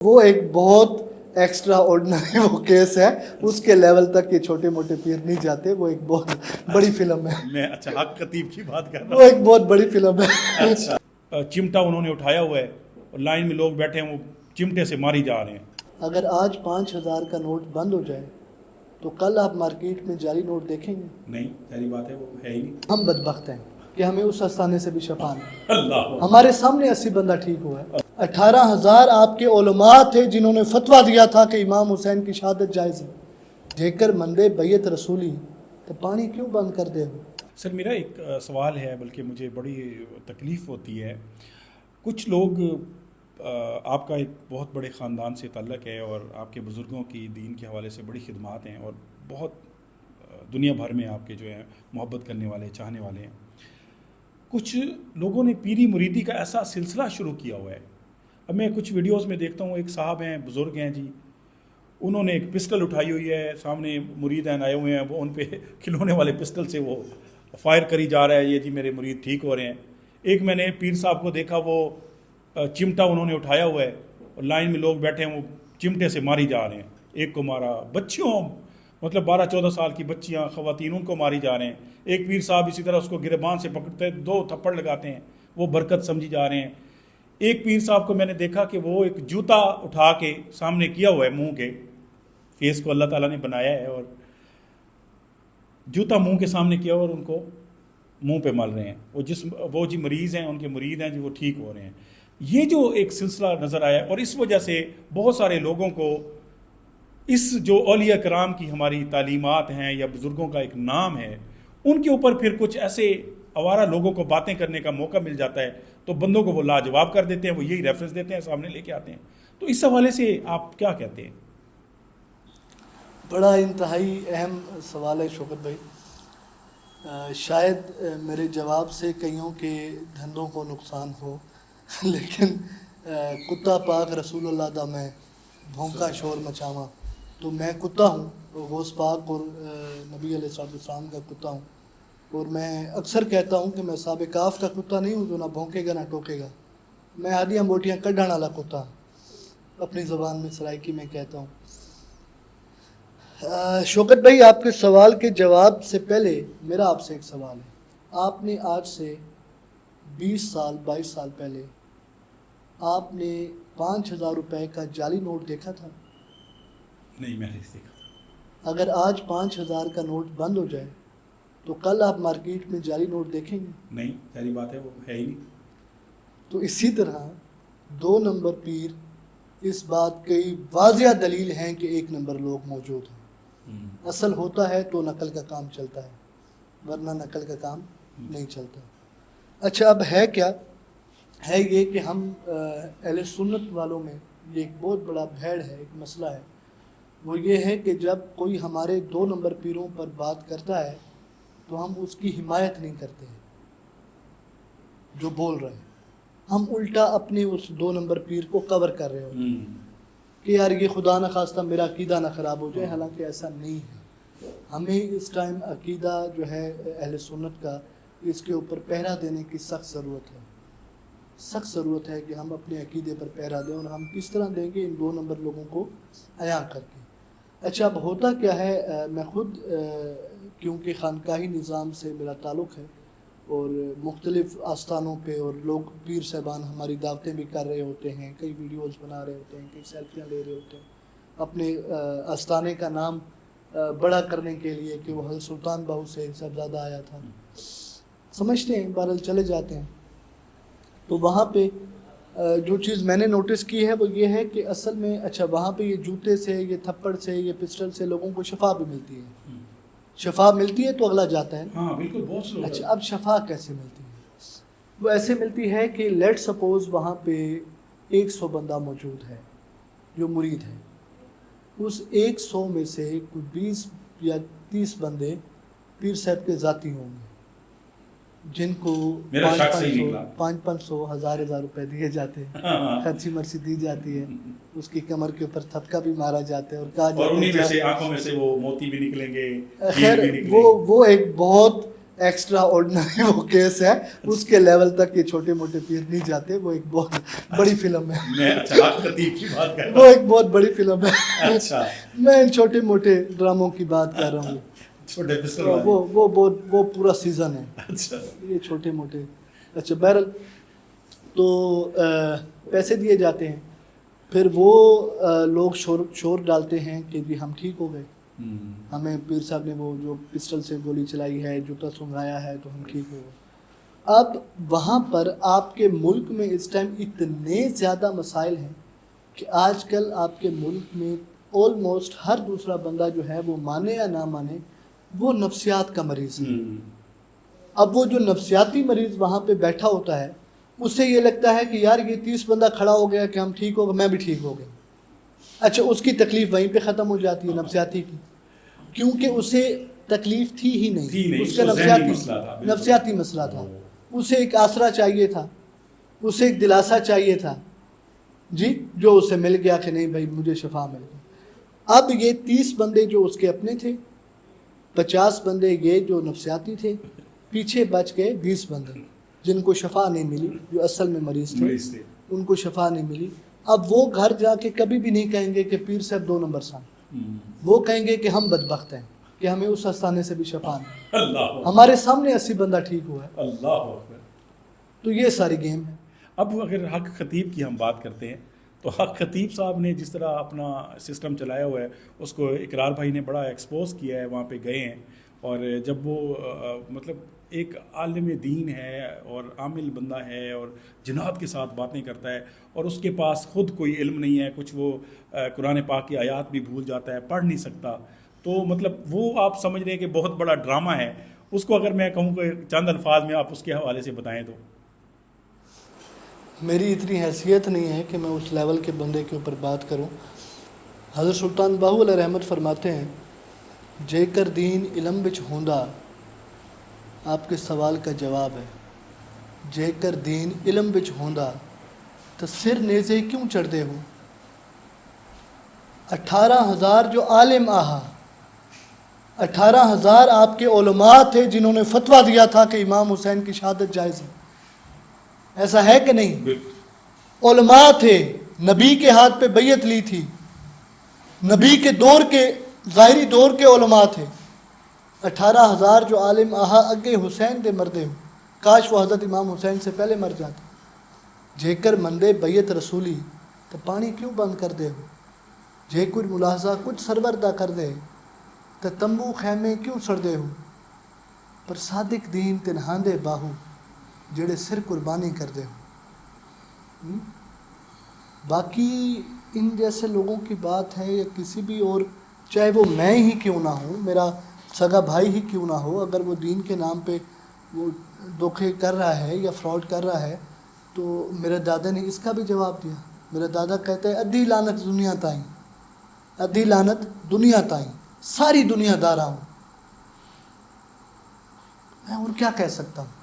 وہ ایک بہت ایکسٹرا آرڈنری وہ کیس ہے، اس کے لیول تک یہ چھوٹے موٹے پیر نہیں جاتے. وہ ایک بہت بڑی فلم ہے. میں اچھا حق خطیب کی بات کر رہا وہ ایک بہت بڑی فلم ہے. ہوں. چمٹا انہوں نے اٹھایا ہوا ہے اور لائن میں لوگ بیٹھے ہیں، وہ چمٹے سے ماری جا رہے ہیں. اگر آج 5,000 کا نوٹ بند ہو جائے تو کل آپ مارکیٹ میں جعلی نوٹ دیکھیں گے؟ نہیں، ساری بات ہے، وہ ہے ہی نہیں. ہم بدبخت ہیں کہ ہمیں اس آستانے سے بھی شفا نہیں. اللہ ہمارے سامنے 80 بندہ ٹھیک ہوا ہے. 18,000 آپ کے علماء تھے جنہوں نے فتویٰ دیا تھا کہ امام حسین کی شہادت جائز ہے. دیکھ مندے بیت رسولی تو پانی کیوں بند کر دے ہو؟ سر میرا ایک سوال ہے، بلکہ مجھے بڑی تکلیف ہوتی ہے. کچھ لوگ آپ کا ایک بہت بڑے خاندان سے تعلق ہے اور آپ کے بزرگوں کی دین کے حوالے سے بڑی خدمات ہیں اور بہت دنیا بھر میں آپ کے جو ہیں محبت کرنے والے، چاہنے والے ہیں. کچھ لوگوں نے پیری مریدی کا ایسا سلسلہ شروع کیا ہوا ہے. اب میں کچھ ویڈیوز میں دیکھتا ہوں، ایک صاحب ہیں، بزرگ ہیں جی، انہوں نے ایک پسٹل اٹھائی ہوئی ہے، سامنے مریدین آئے ہوئے ہیں، وہ ان پہ کھلونے والے پسٹل سے وہ فائر کری جا رہا ہے، یہ جی میرے مرید ٹھیک ہو رہے ہیں. ایک میں نے پیر صاحب کو دیکھا، وہ چمٹا انہوں نے اٹھایا ہوا ہے اور لائن میں لوگ بیٹھے ہیں، وہ چمٹے سے ماری جا رہے ہیں. ایک کو مارا، بچیوں مطلب 12-14 سال کی بچیاں، خواتین، ان کو ماری جا رہے ہیں. ایک پیر صاحب اسی طرح اس کو گربان سے پکڑتے 2 تھپڑ لگاتے ہیں، وہ برکت سمجھی جا رہے ہیں. ایک پیر صاحب کو میں نے دیکھا کہ وہ ایک جوتا اٹھا کے سامنے کیا ہوا ہے، منہ کے فیس کو اللہ تعالیٰ نے بنایا ہے اور جوتا منہ کے سامنے کیا اور ان کو منہ پہ مل رہے ہیں. وہ جی مریض ہیں، ان کے مرید ہیں جی، وہ ٹھیک ہو رہے ہیں. یہ جو ایک سلسلہ نظر آیا اور اس وجہ سے بہت سارے لوگوں کو اس جو اولیاء کرام کی ہماری تعلیمات ہیں یا بزرگوں کا ایک نام ہے، ان کے اوپر پھر کچھ ایسے آوارہ لوگوں کو باتیں کرنے کا موقع مل جاتا ہے تو بندوں کو وہ لاجواب کر دیتے ہیں، وہ یہی ریفرنس دیتے ہیں، سامنے لے کے آتے ہیں. تو اس حوالے سے آپ کیا کہتے ہیں؟ بڑا انتہائی اہم سوال ہے شوکت بھائی. شاید میرے جواب سے کئیوں کے دھندوں کو نقصان ہو، لیکن کتا پاک رسول اللہ دا میں بھونکا شور مچاواں تو میں کتا ہوں، غوث پاک اور نبی علیہ السلام کا کتا ہوں. اور میں اکثر کہتا ہوں کہ میں صاحب کاف کا کتا نہیں ہوں جو نہ بھونکے گا نہ ٹوکے گا. میں ہڈیاں موٹیاں کڈھن والا کتا ہوں، اپنی زبان میں سرائکی میں کہتا ہوں. شوکت بھائی، آپ کے سوال کے جواب سے پہلے میرا آپ سے ایک سوال ہے. آپ نے آج سے 22 سال پہلے آپ نے 5,000 روپے کا جعلی نوٹ دیکھا تھا؟ نہیں، میں نہیں دیکھا. اگر آج 5,000 کا نوٹ بند ہو جائے تو کل آپ مارکیٹ میں جعلی نوٹ دیکھیں گے؟ نہیں، ساری بات ہے، وہ ہے ہی نہیں. تو اسی طرح 2 نمبر پیر اس بات کی واضح دلیل ہیں کہ 1 نمبر لوگ موجود ہیں. اصل ہوتا ہے تو نقل کا کام چلتا ہے، ورنہ نقل کا کام نہیں چلتا. اچھا، اب ہے کیا ہے یہ کہ ہم اہل سنت والوں میں یہ ایک بہت بڑا بھیڑ ہے، ایک مسئلہ ہے. وہ یہ ہے کہ جب کوئی ہمارے 2 نمبر پیروں پر بات کرتا ہے تو ہم اس کی حمایت نہیں کرتے ہیں جو بول رہے ہیں. ہم الٹا اپنے اس 2 نمبر پیر کو کور کر رہے ہوتے ہیں کہ یار یہ خدا نہ خواستہ میرا عقیدہ نہ خراب ہو جائے. حالانکہ ایسا نہیں ہے. ہمیں اس ٹائم عقیدہ جو ہے اہل سنت کا، اس کے اوپر پہرا دینے کی سخت ضرورت ہے کہ ہم اپنے عقیدے پر پہرا دیں. اور ہم کس طرح دیں گے؟ ان 2 نمبر لوگوں کو عیاں کر کے. اچھا، اب ہوتا کیا ہے، میں خود کیونکہ خانقاہی نظام سے میرا تعلق ہے اور مختلف آستانوں پہ اور لوگ پیر صاحبان ہماری دعوتیں بھی کر رہے ہوتے ہیں، کئی ویڈیوز بنا رہے ہوتے ہیں، کئی سیلفیاں لے رہے ہوتے ہیں اپنے آستانے کا نام بڑا کرنے کے لیے کہ وہ حضرت سلطان بہو سے صاحبزادہ آیا تھا. سمجھتے ہیں، بہرحال چلے جاتے ہیں. تو وہاں پہ جو چیز میں نے نوٹس کی ہے وہ یہ ہے کہ اصل میں اچھا وہاں پہ یہ جوتے سے، یہ تھپڑ سے، یہ پسٹل سے لوگوں کو شفا بھی ملتی ہے. شفا ملتی ہے تو اگلا جاتا ہے. ہاں بالکل، بہت سے. اچھا، اب شفا کیسے ملتی ہے؟ وہ ایسے ملتی ہے کہ لیٹ سپوز وہاں پہ 100 بندہ موجود ہے جو مرید ہے. اس 100 میں سے کوئی 20 یا 30 بندے پیر صاحب کے ذاتی ہوں گے جن کو 500 1000 روپے دیے جاتے ہیں، خرچی مرچی دی جاتی ہے، اس کی کمر کے اوپر تھپکا بھی مارا جاتا ہے اور کہا جاتا ہے آنکھوں میں سے وہ موتی بھی نکلیں گے. خیر وہ ایک بہت ایکسٹرا آرڈنری وہ کیس ہے, اس کے لیول تک یہ چھوٹے موٹے پیر نہیں جاتے. وہ ایک بہت بڑی فلم ہے. میں اچھا خطیب کی بات کر رہا وہ ایک بہت بڑی فلم ہے. اچھا میں ان چھوٹے موٹے ڈراموں کی بات کر رہا ہوں. چھوٹے پسٹل والے. وہ پورا سیزن ہے. اچھا یہ چھوٹے موٹے. اچھا بہرحال تو پیسے دیے جاتے ہیں, پھر وہ لوگ شور ڈالتے ہیں کہ جی ہم ٹھیک ہو گئے, ہمیں پیر صاحب نے وہ جو پسٹل سے گولی چلائی ہے, جوتا سنگایا ہے, تو ہم ٹھیک ہو گئے. اب وہاں پر آپ کے ملک میں اس ٹائم اتنے زیادہ مسائل ہیں کہ آج کل آپ کے ملک میں آلموسٹ ہر دوسرا بندہ جو ہے, وہ مانے یا نہ مانے, وہ نفسیات کا مریض ہے. اب وہ جو نفسیاتی مریض وہاں پہ بیٹھا ہوتا ہے, اسے یہ لگتا ہے کہ یار یہ 30 بندہ کھڑا ہو گیا کہ ہم ٹھیک ہو گئے, میں بھی ٹھیک ہو گیا. اچھا اس کی تکلیف وہیں پہ ختم ہو جاتی ہے نفسیاتی کی, کیونکہ اسے تکلیف تھی ہی نہیں, اس کا نفسیاتی مسئلہ تھا. اسے ایک آسرا چاہیے تھا, اسے ایک دلاسا چاہیے تھا جی, جو اسے مل گیا کہ نہیں بھائی مجھے شفا مل گئی. اب یہ 30 بندے جو اس کے اپنے تھے, 50 بندے یہ جو نفسیاتی تھے, پیچھے بچ گئے 20 بندے جن کو شفا نہیں ملی, جو اصل میں مریض تھے, ان کو شفا نہیں ملی. اب وہ گھر جا کے کبھی بھی نہیں کہیں گے کہ پیر صاحب 2 نمبر سان, وہ کہیں گے کہ ہم بدبخت ہیں کہ ہمیں اس آستانے سے بھی شفا نہیں, ہمارے سامنے 80 بندہ ٹھیک ہوا ہے. اللہ. تو یہ ساری گیم ہے. اب اگر حق خطیب کی ہم بات کرتے ہیں تو حق خطیب صاحب نے جس طرح اپنا سسٹم چلایا ہوا ہے, اس کو اقرار بھائی نے بڑا ایکسپوز کیا ہے, وہاں پہ گئے ہیں, اور جب وہ مطلب ایک عالم دین ہے اور عامل بندہ ہے اور جناب کے ساتھ باتیں کرتا ہے, اور اس کے پاس خود کوئی علم نہیں ہے, کچھ وہ قرآن پاک کی آیات بھی بھول جاتا ہے, پڑھ نہیں سکتا, تو مطلب وہ آپ سمجھ رہے ہیں کہ بہت بڑا ڈرامہ ہے. اس کو اگر میں کہوں کہ چند الفاظ میں آپ اس کے حوالے سے بتائیں تو. میری اتنی حیثیت نہیں ہے کہ میں اس لیول کے بندے کے اوپر بات کروں. حضرت سلطان باہو علیہ رحمت فرماتے ہیں, جے کر دین علم بچ ہوندا, آپ کے سوال کا جواب ہے, جے کر دین علم بچ ہوندا تو سر نیزے کیوں چڑھ دے ہو. 18,000 جو عالم آہا, 18,000 آپ کے علماء تھے جنہوں نے فتویٰ دیا تھا کہ امام حسین کی شہادت جائز ہے. ایسا ہے کہ نہیں؟ علماء تھے, نبی کے ہاتھ پہ بیعت لی تھی, نبی کے دور کے ظاہری دور کے علماء تھے. 18,000 جو عالم آہا اگے حسین دے مردے ہو, کاش وہ حضرت امام حسین سے پہلے مر جاتے. جے کر مندے بیعت رسولی تو پانی کیوں بند کر دے ہو. جے کوئی ملاحظہ کچھ سروردہ کر دے تو تمبو خیمے کیوں سڑ دے ہو. پر صادق دین تنہاندے باہو جڑے سر قربانی کر دے ہو. باقی ان جیسے لوگوں کی بات ہے یا کسی بھی اور, چاہے وہ میں ہی کیوں نہ ہوں, میرا سگا بھائی ہی کیوں نہ ہو, اگر وہ دین کے نام پہ وہ دھوکے کر رہا ہے یا فراڈ کر رہا ہے, تو میرے دادا نے اس کا بھی جواب دیا. میرا دادا کہتا ہے ادھی لعنت دنیا تائیں, ادھی لعنت دنیا تائیں, ساری دنیا دارا ہوں. میں اور کیا کہہ سکتا ہوں.